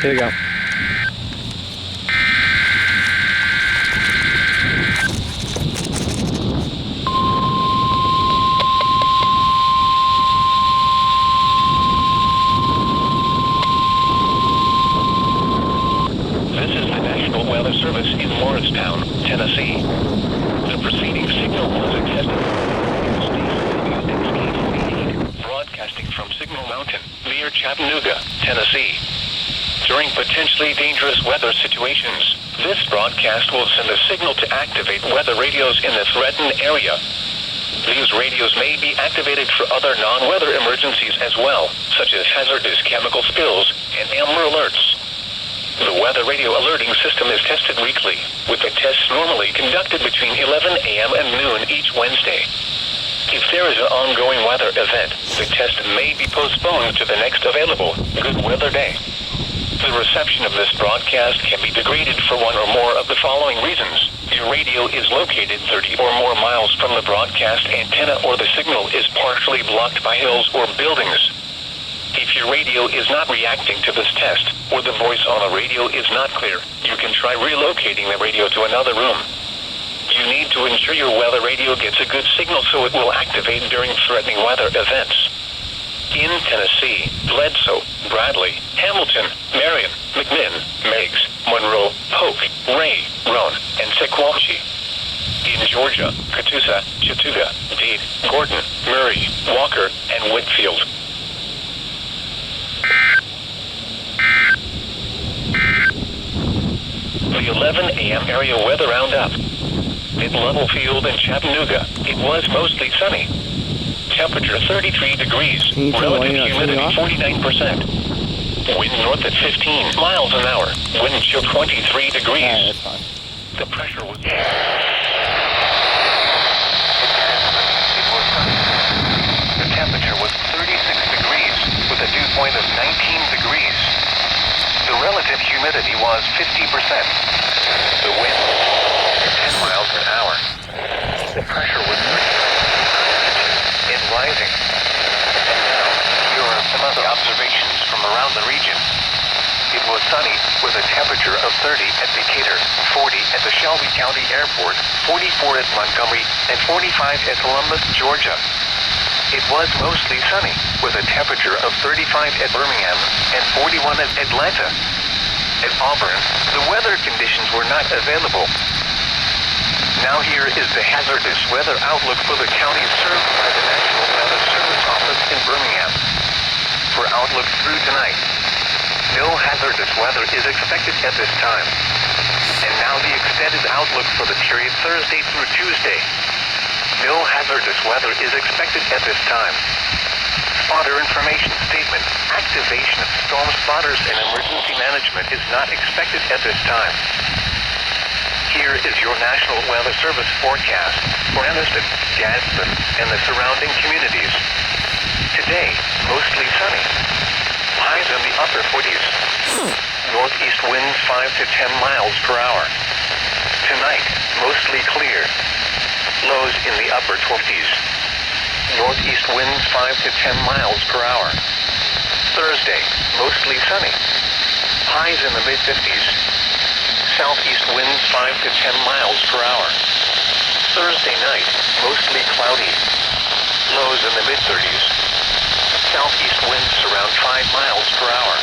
Here we go. This is the National Weather Service in Morristown, Tennessee. The preceding signal was attested broadcasting from Signal Mountain, near Chattanooga, Tennessee. During potentially dangerous weather situations, this broadcast will send a signal to activate weather radios in the threatened area. These radios may be activated for other non-weather emergencies as well, such as hazardous chemical spills and Amber alerts. The weather radio alerting system is tested weekly, with the tests normally conducted between 11 a.m. and noon each Wednesday. If there is an ongoing weather event, the test may be postponed to the next available good weather day. The reception of this broadcast can be degraded for one or more of the following reasons. Your radio is located 30 or more miles from the broadcast antenna, or the signal is partially blocked by hills or buildings. If your radio is not reacting to this test, or the voice on the radio is not clear, you can try relocating the radio to another room. You need to ensure your weather radio gets a good signal so it will activate during threatening weather events. In Tennessee, Bledsoe, Bradley, Hamilton, Marion, McMinn, Meigs, Monroe, Polk, Ray, Roane, and Sequatchie. In Georgia, Catoosa, Chattooga, Dade, Gordon, Murray, Walker, and Whitfield. The 11 a.m. area weather roundup. In Levelfield and Chattanooga, it was mostly sunny. Temperature 33 degrees, relative humidity 49%. Wind north at 15 miles an hour, wind chill 23 degrees. Yeah, that's fine. The pressure was... It was sunny. The temperature was 36 degrees, with a dew point of 19 degrees. The relative humidity was 50%. The wind was 10 miles an hour. The pressure was 30 and rising. And now, here are some other observations from around the region. It was sunny with a temperature of 30 at Decatur, 40 at the Shelby County Airport, 44 at Montgomery, and 45 at Columbus, Georgia. It was mostly sunny with a temperature of 35 at Birmingham and 41 at Atlanta. At Auburn, the weather conditions were not available. Now here is the hazardous weather outlook for the counties served by the National Weather Service Office in Birmingham. For outlook through tonight, no hazardous weather is expected at this time. And now the extended outlook for the period Thursday through Tuesday. No hazardous weather is expected at this time. Spotter information statement. Activation of storm spotters and emergency management is not expected at this time. Here is your National Weather Service forecast for Anniston, Gadsden, and the surrounding communities. Today, mostly sunny. Highs in the upper 40s. Northeast winds 5 to 10 miles per hour. Tonight, mostly clear. Lows in the upper 20s. Northeast winds 5 to 10 miles per hour. Thursday, mostly sunny. Highs in the mid-50s. Southeast winds 5 to 10 miles per hour. Thursday night, mostly cloudy. Lows in the mid-30s. Southeast winds around 5 miles per hour.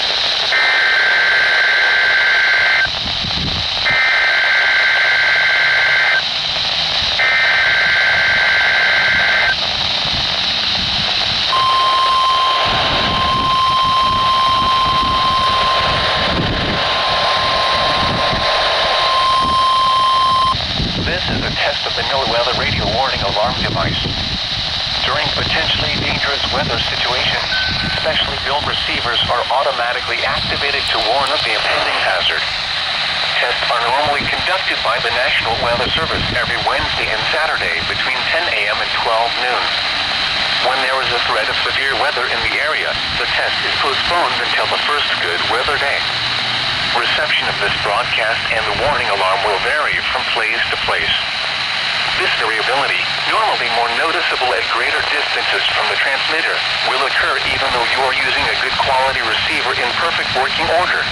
Weather radio warning alarm device. During potentially dangerous weather situations, specially built receivers are automatically activated to warn of the impending hazard. Tests are normally conducted by the National Weather Service every Wednesday and Saturday between 10 a.m. and 12 noon. When there is a threat of severe weather in the area, the test is postponed until the first good weather day. Reception of this broadcast and the warning alarm will vary from place to place. This variability, normally more noticeable at greater distances from the transmitter, will occur even though you are using a good quality receiver in perfect working order.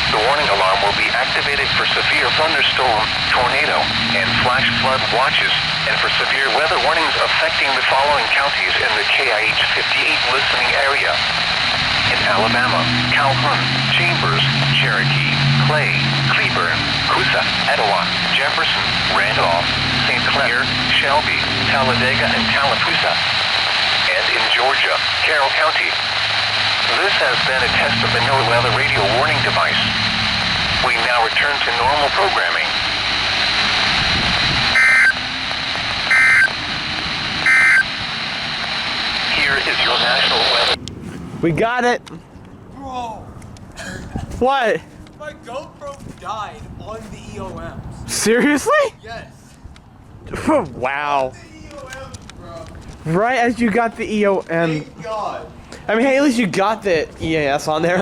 The warning alarm will be activated for severe thunderstorm, tornado, and flash flood watches, and for severe weather warnings affecting the following counties in the KIH 58 listening area. In Alabama, Calhoun, Chambers, Cherokee, Clay, Cleburne, Coosa, Etowah, Jefferson, Randolph, St. Clair, Shelby, Talladega, and Tallapoosa. And in Georgia, Carroll County. This has been a test of the no-weather radio warning device. We now return to normal programming. Here is your national weather. We got it. Bro, What? my GoPro died on the EOMs. Seriously? Yes. Wow. The EOMs, bro. Right as you got the EOM. Thank God. I mean, hey, at least you got the EAS on there.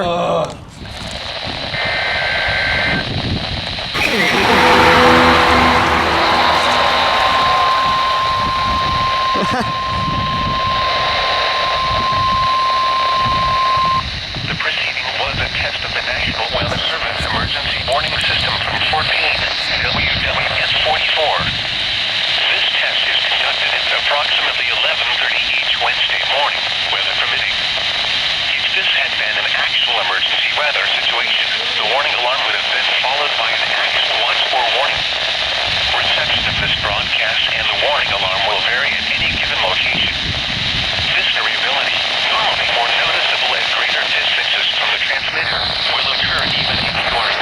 The proceeding was a test of the National Weather Service Emergency Warning System from Fort Payne, WWS 44. This test is conducted at approximately 11:30 each Wednesday morning, weather permitting. If this had been an actual emergency weather situation, the warning alarm would have been followed by an action watch or warning. Reception of this broadcast and the warning alarm will vary at any given location. This variability, normally more noticeable at greater distances from the transmitter, will occur even if you are in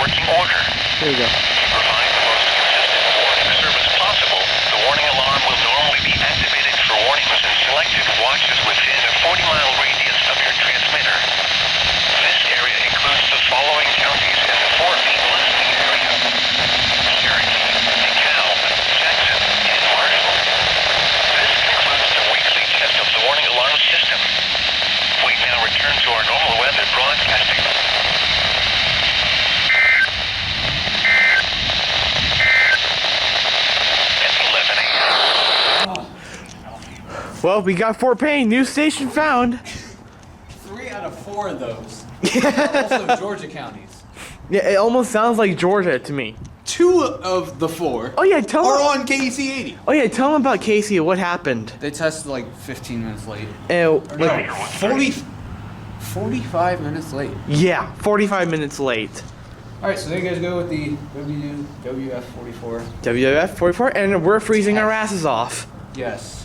working order. There you go. To provide the most consistent warning service possible, the warning alarm will normally be activated for warnings in selected watches within a 40-mile radius of your transmitter. This area includes the following counties in the Fort Payne listening area: Cherokee, DeKalb, Jackson, and Marshall. This concludes the weekly test of the warning alarm system. We now return to our normal weather broadcasting. At 11 a.m. Well, we got Fort Payne. New station found. 3 out of 4 of those. Also Georgia counties. Yeah, it almost sounds like Georgia to me. 2 of the 4 Oh yeah, tell are them. on KC 80. Oh yeah, tell them about Casey. What happened? They tested like 15 minutes late. No, 45 minutes late. yeah, 45 minutes late. Alright, so there you guys go with the WF 44. WF 44, and we're freezing our asses off. Yes.